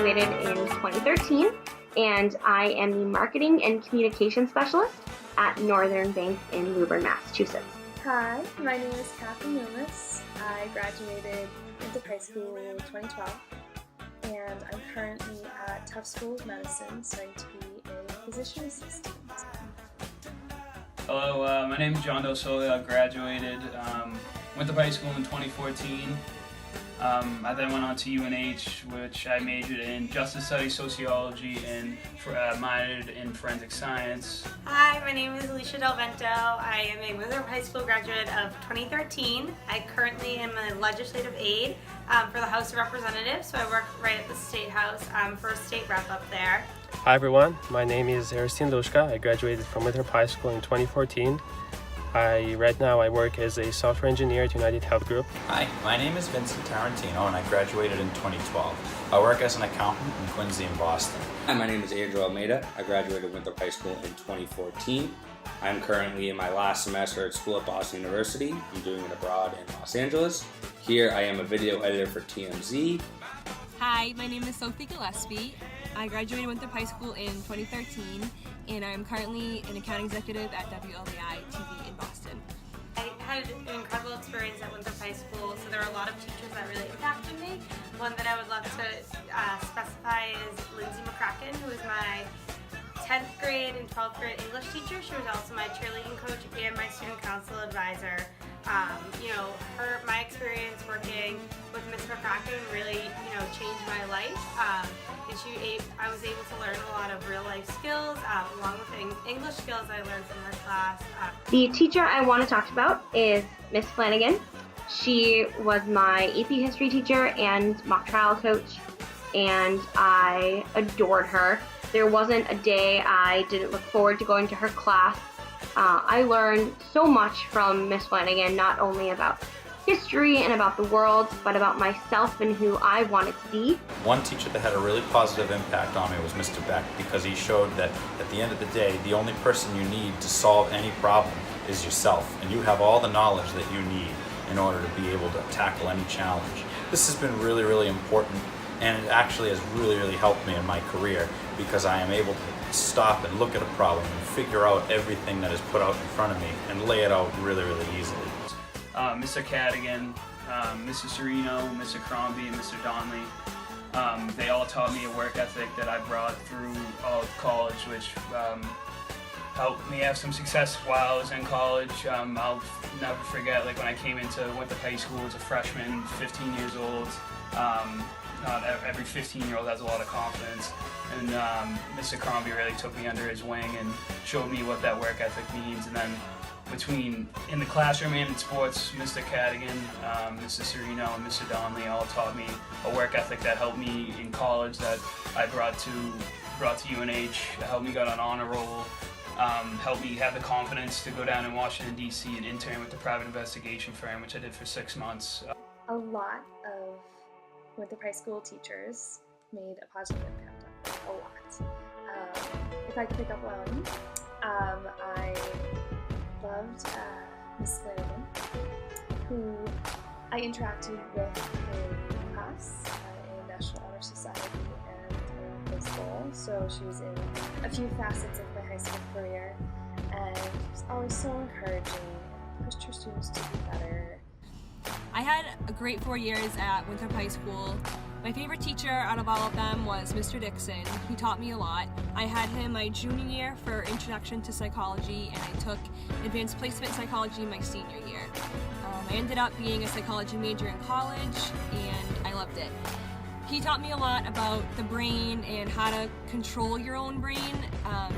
graduated in 2013, and I am the Marketing and Communication Specialist at Northern Bank in Woburn, Massachusetts. Hi, my name is Kathy Loomis. I graduated Winthrop High School in 2012, and I'm currently at Tufts School of Medicine, studying to be a physician assistant. Hello, my name is John Del Sole. I graduated Winthrop High School in 2014. I then went on to UNH, which I majored in Justice Studies, Sociology, and minored in Forensic Science. Hi, my name is Alicia Del Vento. I am a Winthrop High School graduate of 2013. I currently am a legislative aide for the House of Representatives, so I work right at the State House for a state rep up there. Hi everyone, my name is Aristine Lushka. I graduated from Winthrop High School in 2014. Right now I work as a software engineer at United Health Group. Hi, my name is Vincent Tarantino and I graduated in 2012. I work as an accountant in Quincy and Boston. Hi, my name is Andrew Almeida. I graduated Winthrop High School in 2014. I'm currently in my last semester at school at Boston University. I'm doing it abroad in Los Angeles. Here I am a video editor for TMZ. Hi, my name is Sophie Gillespie. I graduated Winthrop High School in 2013, and I'm currently an account executive at WLBI TV in Boston. I had an incredible experience at Winthrop High School, so there are a lot of teachers that really impacted me. One that I would love to specify is Lindsay McCracken, who was my 10th grade and 12th grade English teacher. She was also my cheerleading coach and my student council advisor. My experience working with Miss McCracken really, changed my life. I was able to learn a lot of real life skills, along with English skills I learned from her class. The teacher I want to talk about is Miss Flanagan. She was my AP History teacher and mock trial coach, and I adored her. There wasn't a day I didn't look forward to going to her class. I learned so much from Miss Flanagan, not only about history and about the world, but about myself and who I wanted to be. One teacher that had a really positive impact on me was Mr. Beck, because he showed that at the end of the day, the only person you need to solve any problem is yourself, and you have all the knowledge that you need in order to be able to tackle any challenge. This has been really, really important, and it actually has really, really helped me in my career, because I am able to stop and look at a problem and figure out everything that is put out in front of me and lay it out really, really easily. Mr. Cadigan, Mr. Serino, Mr. Crombie, and Mr. Donnelly. They all taught me a work ethic that I brought through all of college, which helped me have some success while I was in college. I'll never forget, when I came into Winthrop High School as a freshman, 15 years old. Not every 15-year-old has a lot of confidence, and Mr. Crombie really took me under his wing and showed me what that work ethic means. And then in the classroom and in sports, Mr. Cadigan, Mr. Serino, and Mr. Donnelly all taught me a work ethic that helped me in college, that I brought to UNH, helped me get on honor roll, helped me have the confidence to go down in Washington, D.C. and intern with the private investigation firm, which I did for 6 months. A lot of Winthrop High School teachers made a positive impact on me, a lot. If I could pick up one, I loved Miss Flanagan, who I interacted with in class, in National Honor Society and in baseball, so she was in a few facets of my high school career, and she was always so encouraging and pushed her students to be better. I had a great 4 years at Winthrop High School. My favorite teacher out of all of them was Mr. Dixon. He taught me a lot. I had him my junior year for Introduction to Psychology, and I took Advanced Placement Psychology my senior year. I ended up being a psychology major in college, and I loved it. He taught me a lot about the brain and how to control your own brain,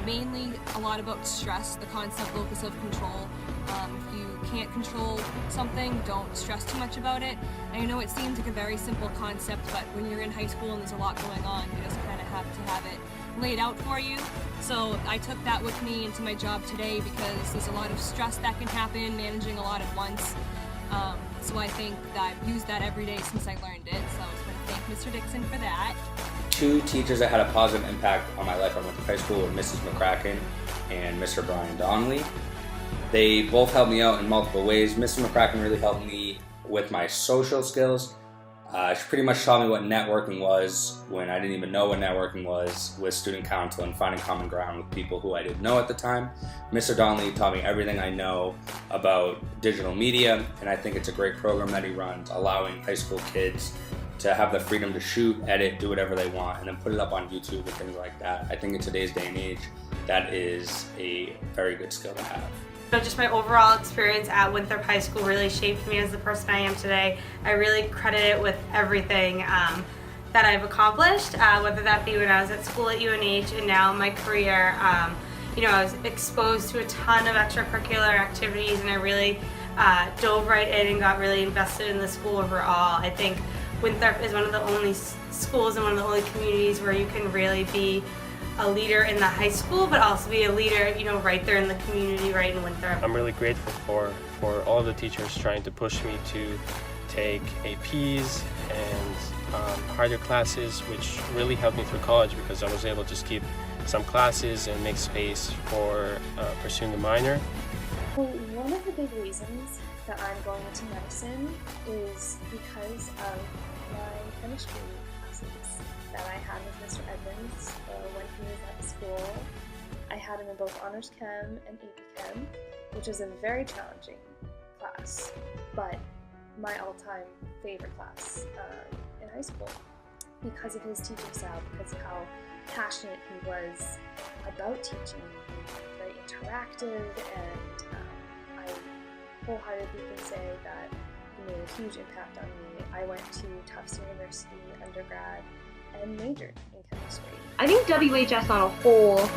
mainly a lot about stress, the concept locus of control. If you can't control something, don't stress too much about it. And I know it seems like a very simple concept, but when you're in high school and there's a lot going on, you just kind of have to have it laid out for you. So I took that with me into my job today, because there's a lot of stress that can happen managing a lot at once. So I think that I've used that every day since I learned it. So I just want to thank Mr. Dixon for that. Two teachers that had a positive impact on my life at Winthrop High School were Mrs. McCracken and Mr. Brian Donnelly. They both helped me out in multiple ways. Mr. McCracken really helped me with my social skills. She pretty much taught me what networking was when I didn't even know what networking was, with student council and finding common ground with people who I didn't know at the time. Mr. Donnelly taught me everything I know about digital media, and I think it's a great program that he runs, allowing high school kids to have the freedom to shoot, edit, do whatever they want, and then put it up on YouTube and things like that. I think in today's day and age, that is a very good skill to have. So just my overall experience at Winthrop High School really shaped me as the person I am today. I really credit it with everything that I've accomplished, whether that be when I was at school at UNH and now in my career. You know, I was exposed to a ton of extracurricular activities, and I really dove right in and got really invested in the school overall. I think Winthrop is one of the only schools and one of the only communities where you can really be a leader in the high school, but also be a leader, you know, right there in the community, right in Winthrop. I'm really grateful for all of the teachers trying to push me to take APs and harder classes, which really helped me through college because I was able to skip some classes and make space for pursuing the minor. Well, one of the big reasons that I'm going into medicine is because of my chemistry classes that I had with Mr. Edmonds when he was at the school. I had him in both Honors Chem and AP Chem, which is a very challenging class, but my all-time favorite class in high school because of his teaching style, because of how passionate he was about teaching, very interactive, and I wholeheartedly can say that he made a huge impact on me. I went to Tufts University undergrad and majored in chemistry. I think WHS on a whole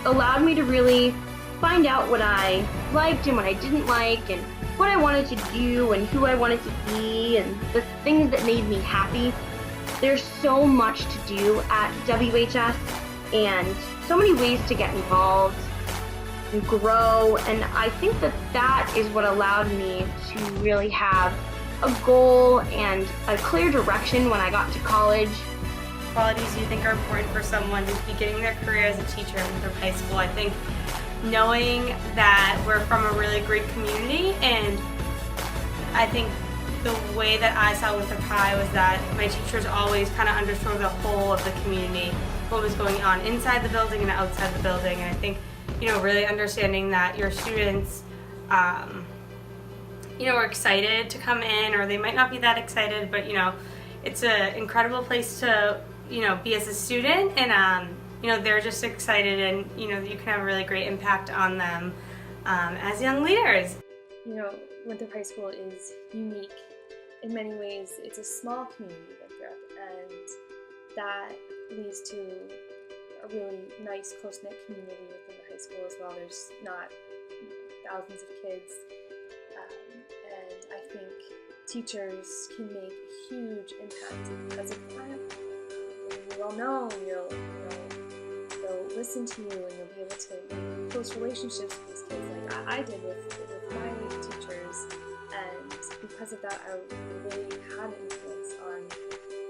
allowed me to really find out what I liked and what I didn't like, and what I wanted to do and who I wanted to be, and the things that made me happy. There's so much to do at WHS and so many ways to get involved and grow, and I think that that is what allowed me to really have a goal and a clear direction when I got to college. Qualities you think are important for someone who's beginning their career as a teacher in Winthrop High School. I think knowing that we're from a really great community, and I think the way that I saw Winthrop High was that my teachers always kind of understood the whole of the community, what was going on inside the building and outside the building. And I think, you know, really understanding that your students, you know, are excited to come in, or they might not be that excited, but, you know, it's an incredible place to, you know, be as a student, and, you know, they're just excited, and, you know, you can have a really great impact on them as young leaders. You know, Winthrop High School is unique in many ways. It's a small community, Winthrop, and that leads to a really nice, close-knit community within the high school as well. There's not thousands of kids, and I think teachers can make a huge impact because of that. When you're well known, they'll listen to you, and you'll be able to make close relationships with these kids, like I did with my teachers. And because of that, I really had an influence on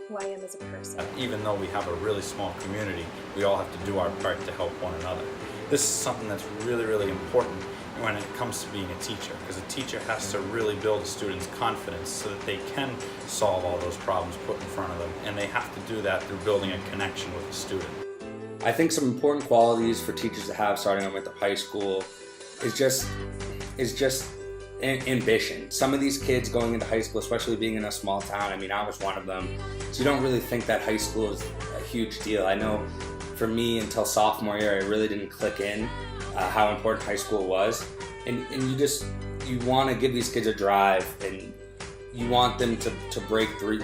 who I am as a person. Even though we have a really small community, we all have to do our part to help one another. This is something that's really, really important when it comes to being a teacher, because a teacher has to really build a student's confidence so that they can solve all those problems put in front of them, and they have to do that through building a connection with the student. I think some important qualities for teachers to have starting out with the high school is just ambition. Some of these kids going into high school, especially being in a small town, I mean, I was one of them, so you don't really think that high school is a huge deal. I know for me, until sophomore year, I really didn't click in how important high school was, and you want to give these kids a drive, and you want them to break through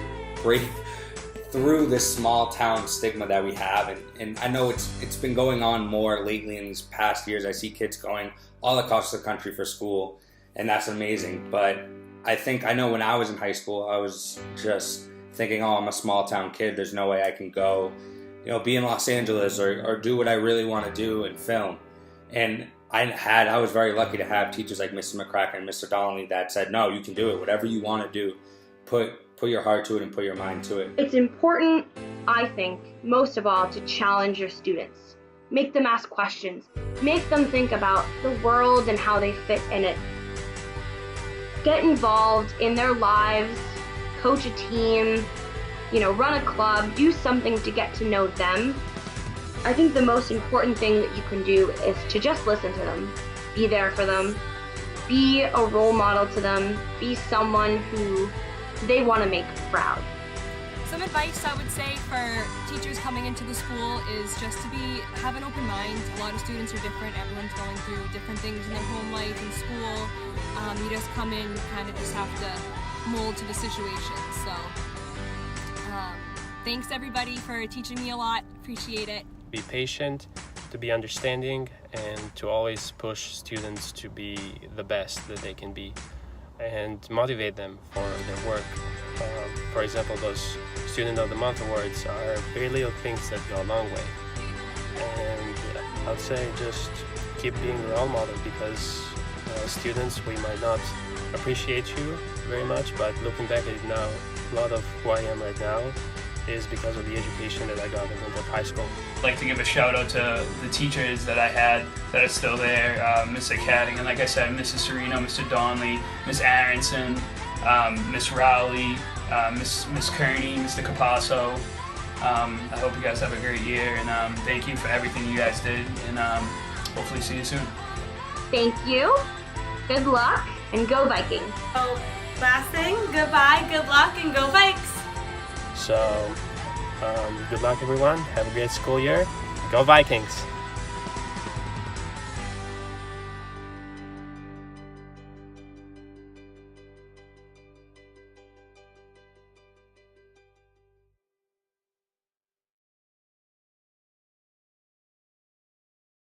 this small town stigma that we have, and I know it's been going on more lately in these past years. I see kids going all across the country for school, and that's amazing. But I know when I was in high school, I was just thinking, oh, I'm a small town kid, there's no way I can go, you know, be in Los Angeles or do what I really want to do in film. And I was very lucky to have teachers like Mr. McCracken and Mr. Donnelly that said, no, you can do it, whatever you want to do, put your heart to it and put your mind to it. It's important, I think, most of all, to challenge your students. Make them ask questions. Make them think about the world and how they fit in it. Get involved in their lives, coach a team, run a club, do something to get to know them. I think the most important thing that you can do is to just listen to them, be there for them, be a role model to them, be someone who they want to make proud. Some advice I would say for teachers coming into the school is just to have an open mind. A lot of students are different. Everyone's going through different things in their home life and school. You just come in, you kind of just have to mold to the situation. So thanks everybody for teaching me a lot. Appreciate it. Be patient, to be understanding, and to always push students to be the best that they can be, and motivate them for their work. For example, those Student of the Month awards are very little things that go a long way. And I'd say just keep being a role model, because students, we might not appreciate you very much, but looking back at it now, a lot of who I am right now is because of the education that I got at Winthrop High School. I'd like to give a shout out to the teachers that I had that are still there, Mr. Cadigan, like I said, Mrs. Serino, Mr. Donnelly, Miss Aronson, Miss Rowley, Miss Kearney, Mr. Capasso. I hope you guys have a great year, and thank you for everything you guys did, and hopefully see you soon. Thank you, good luck, and go Vikings. So, last thing, goodbye, good luck, and go Vikes! So, good luck everyone, have a great school year, go Vikings!